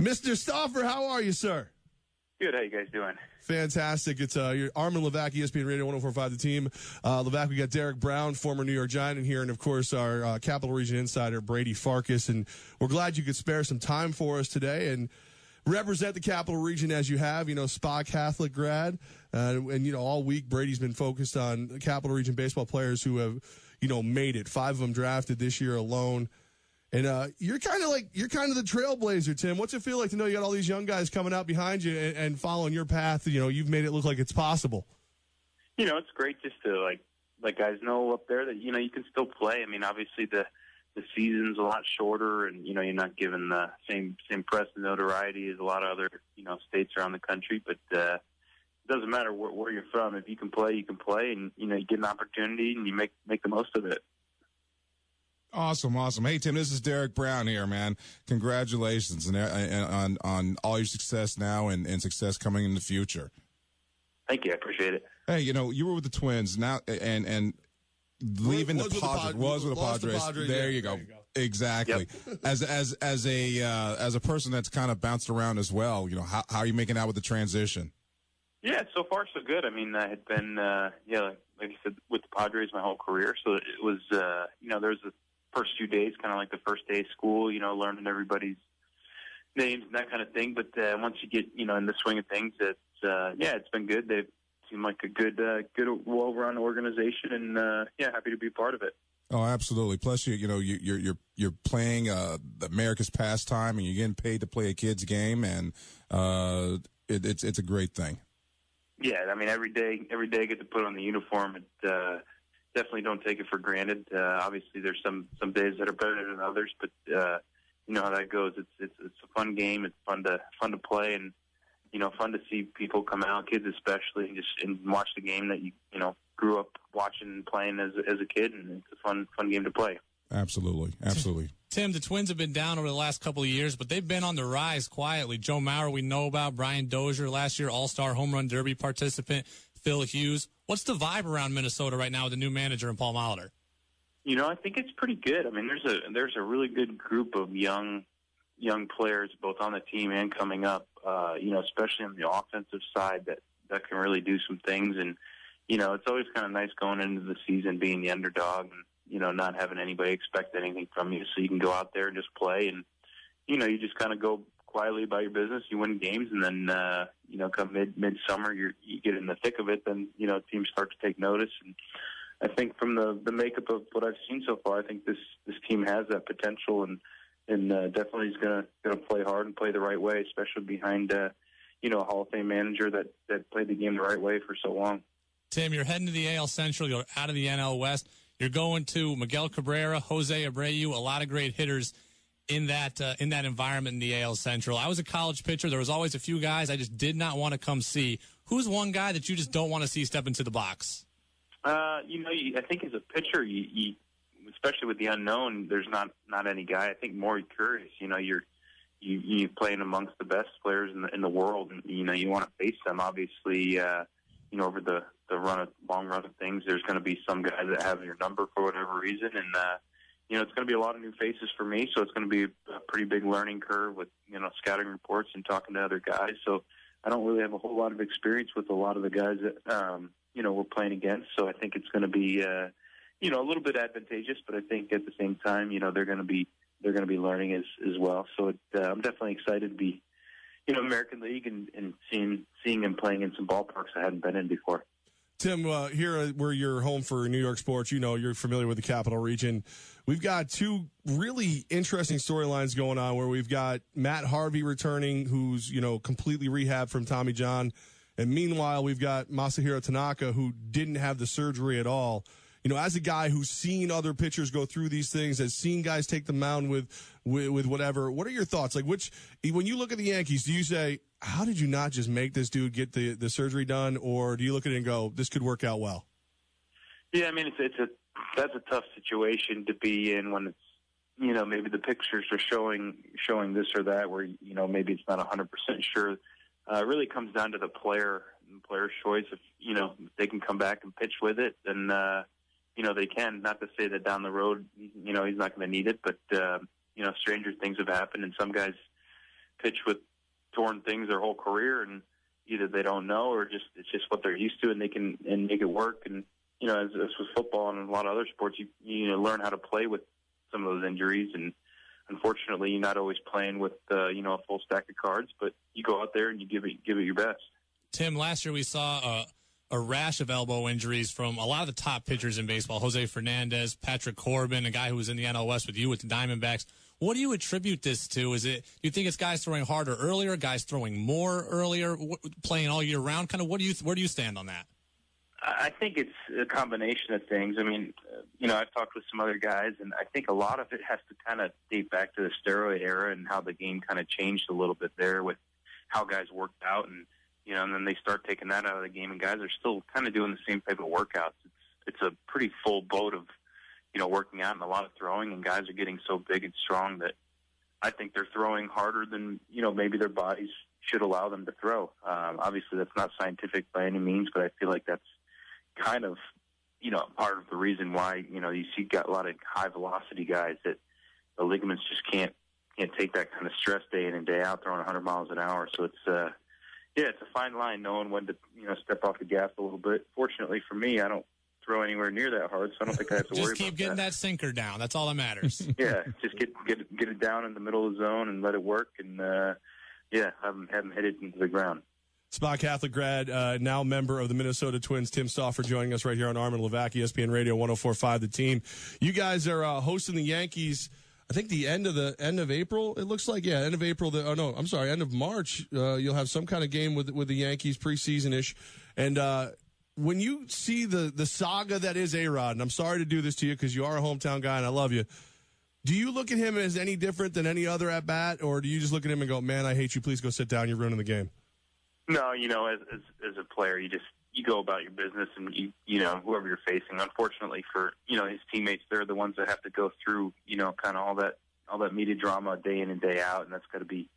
Mr. Stauffer, how are you, sir? Good. How you guys doing? Fantastic. It's your Armen and Levack, ESPN Radio 104.5 The Team. Levack, we got Derek Brown, former New York Giant, in here, and of course our Capital Region insider Brady Farkas. And we're glad you could spare some time for us today and represent the Capital Region as you have. Spa Catholic grad, and all week Brady's been focused on Capital Region baseball players who have made it. 5 of them drafted this year alone. And you're kind of the trailblazer, Tim. What's it feel like to know you got all these young guys coming out behind you and following your path? You've made it look like it's possible. It's great just to let guys know up there that you can still play. I mean, obviously the season's a lot shorter, and you're not given the same press and notoriety as a lot of other states around the country. But it doesn't matter where you're from. If you can play, you can play, and you get an opportunity and you make the most of it. Awesome. Hey, Tim, this is Derek Brown here, man. Congratulations on all your success now and success coming in the future. Thank you. I appreciate it. Hey, you were with the Twins now and leaving the Padres. Was with the Padres. There you go. Exactly. Yep. As a person that's kind of bounced around as well, how are you making out with the transition? Yeah, so far so good. I mean, I had been, like I said, with the Padres my whole career. So it was, there's the first few days, kind of like the first day of school, learning everybody's names and that kind of thing. But once you get, in the swing of things, it's been good. They seem like a good, well-run organization, and happy to be part of it. Oh, absolutely. Plus, you're playing America's pastime, and you're getting paid to play a kid's game, and it's a great thing. Yeah, I mean, every day I get to put on the uniform. Definitely don't take it for granted. Obviously, there's some days that are better than others, but you know how that goes. It's a fun game. It's fun to play, and fun to see people come out, kids especially, and watch the game that you grew up watching and playing as a kid, and it's a fun game to play. Absolutely. Tim, the Twins have been down over the last couple of years, but they've been on the rise quietly. Joe Mauer, we know about. Brian Dozier, last year All-Star Home Run Derby participant. Phil Hughes. What's the vibe around Minnesota right now with the new manager and Paul Molitor? I think it's pretty good. I mean, there's a really good group of young players, both on the team and coming up. Especially on the offensive side, that can really do some things. And it's always kind of nice going into the season being the underdog and not having anybody expect anything from you, so you can go out there and just play. And you just kind of go quietly about your business. You win games, and then come midsummer, you get in the thick of it. Then teams start to take notice. And I think from the makeup of what I've seen so far, I think this team has that potential, and definitely is going to play hard and play the right way, especially behind a Hall of Fame manager that played the game the right way for so long. Tim, you're heading to the AL Central. You're out of the NL West. You're going to Miguel Cabrera, Jose Abreu, a lot of great hitters in that environment in the AL Central. I was a college pitcher. There was always a few guys I just did not want to come see. Who's one guy that you just don't want to see step into the box? I think as a pitcher, you especially with the unknown, there's not any guy. I think more curious. You're playing amongst the best players in the world, and you want to face them. Obviously, over the long run of things, there's going to be some guys that have your number for whatever reason, and it's going to be a lot of new faces for me. So it's going to be a pretty big learning curve with scouting reports and talking to other guys. So I don't really have a whole lot of experience with a lot of the guys that we're playing against. So I think it's going to be a little bit advantageous, but I think at the same time, they're going to be learning as well. So I'm definitely excited to be, American League and seeing him playing in some ballparks I hadn't been in before. Tim, here where you're home for New York sports, you're familiar with the Capital Region. We've got two really interesting storylines going on where we've got Matt Harvey returning, who's, completely rehabbed from Tommy John. And meanwhile, we've got Masahiro Tanaka, who didn't have the surgery at all. As a guy who's seen other pitchers go through these things, has seen guys take the mound with whatever, what are your thoughts? Like, when you look at the Yankees, do you say, how did you not just make this dude get the surgery done? Or do you look at it and go, this could work out well? Yeah, I mean, that's a tough situation to be in when it's, maybe the pictures are showing this or that, where, maybe it's not 100% sure. It really comes down to the player's choice. If they can come back and pitch with it, then they can. Not to say that down the road, he's not going to need it, but stranger things have happened, and some guys pitch with torn things their whole career, and either they don't know or it's just what they're used to, and they can make it work. And as with football and a lot of other sports, you learn how to play with some of those injuries. And unfortunately, you're not always playing with a full stack of cards, but you go out there and you give it your best. Tim, last year we saw a rash of elbow injuries from a lot of the top pitchers in baseball: Jose Fernandez, Patrick Corbin, a guy who was in the NL West with you with the Diamondbacks. What do you attribute this to? Do you think it's guys throwing harder earlier, guys throwing more earlier, playing all year round? Kind of where do you stand on that? I think it's a combination of things. I mean, I've talked with some other guys, and I think a lot of it has to kind of date back to the steroid era and how the game kind of changed a little bit there with how guys worked out, and then they start taking that out of the game, and guys are still kind of doing the same type of workouts. It's a pretty full boat of working out and a lot of throwing, and guys are getting so big and strong that I think they're throwing harder than, maybe their bodies should allow them to throw. Obviously, that's not scientific by any means, but I feel like that's kind of, part of the reason why, you see got a lot of high-velocity guys that the ligaments just can't take that kind of stress day in and day out throwing 100 miles an hour. So it's, it's a fine line knowing when to, step off the gas a little bit. Fortunately for me, I don't throw anywhere near that hard, so I don't think I have to worry about that. Just keep getting that sinker down. That's all that matters. Yeah, just get it down in the middle of the zone and let it work, and haven't hit it into the ground. Spa Catholic grad, now member of the Minnesota Twins, Tim Stauffer, joining us right here on Armen and Levack, ESPN Radio 104.5 The Team. You guys are hosting the Yankees. I think the end of April. It looks like end of April. End of March. You'll have some kind of game with the Yankees preseason-ish, and. When you see the saga that is A-Rod, and I'm sorry to do this to you because you are a hometown guy and I love you, do you look at him as any different than any other at-bat, or do you just look at him and go, man, I hate you, please go sit down, you're ruining the game? No, as a player, you go about your business, and whoever you're facing. Unfortunately for, his teammates, they're the ones that have to go through, kind of all that media drama day in and day out, and that's got to be,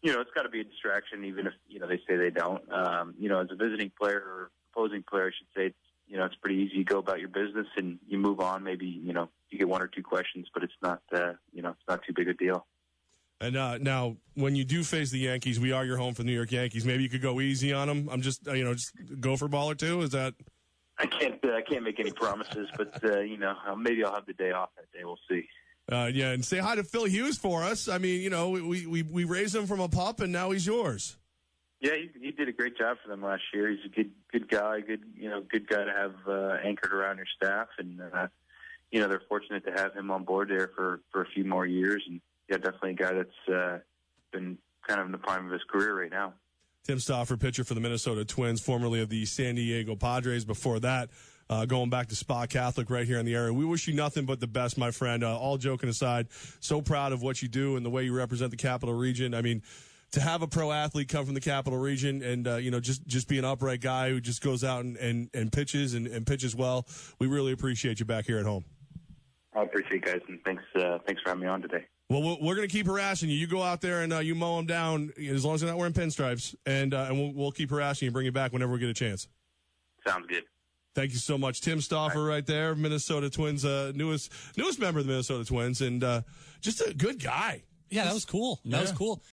it's got to be a distraction, even if, they say they don't. As a visiting player or opposing player, I should say, it's pretty easy. You go about your business and you move on. Maybe, you get one or two questions, but it's not, it's not too big a deal. And now, when you do face the Yankees, we are your home for the New York Yankees. Maybe you could go easy on them. I'm just, just go for a ball or two. Is that? I can't make any promises, but maybe I'll have the day off that day. We'll see. And say hi to Phil Hughes for us. I mean, we raised him from a pup, and now he's yours. Yeah, he did a great job for them last year. He's a good guy, good guy to have anchored around your staff, and they're fortunate to have him on board there for a few more years. And definitely a guy that's been kind of in the prime of his career right now. Tim Stauffer, pitcher for the Minnesota Twins, formerly of the San Diego Padres. Before that, going back to Spa Catholic right here in the area. We wish you nothing but the best, my friend. All joking aside, so proud of what you do and the way you represent the Capital Region. I mean, to have a pro athlete come from the Capital Region and, just be an upright guy who just goes out and pitches and pitches well, we really appreciate you back here at home. I appreciate it, guys, and thanks for having me on today. Well, we're going to keep harassing you. You go out there and you mow them down as long as they're not wearing pinstripes, and we'll keep harassing you and bring you back whenever we get a chance. Sounds good. Thank you so much. Tim Stauffer right there, Minnesota Twins, newest member of the Minnesota Twins, and just a good guy. Yeah, that was cool. That was cool.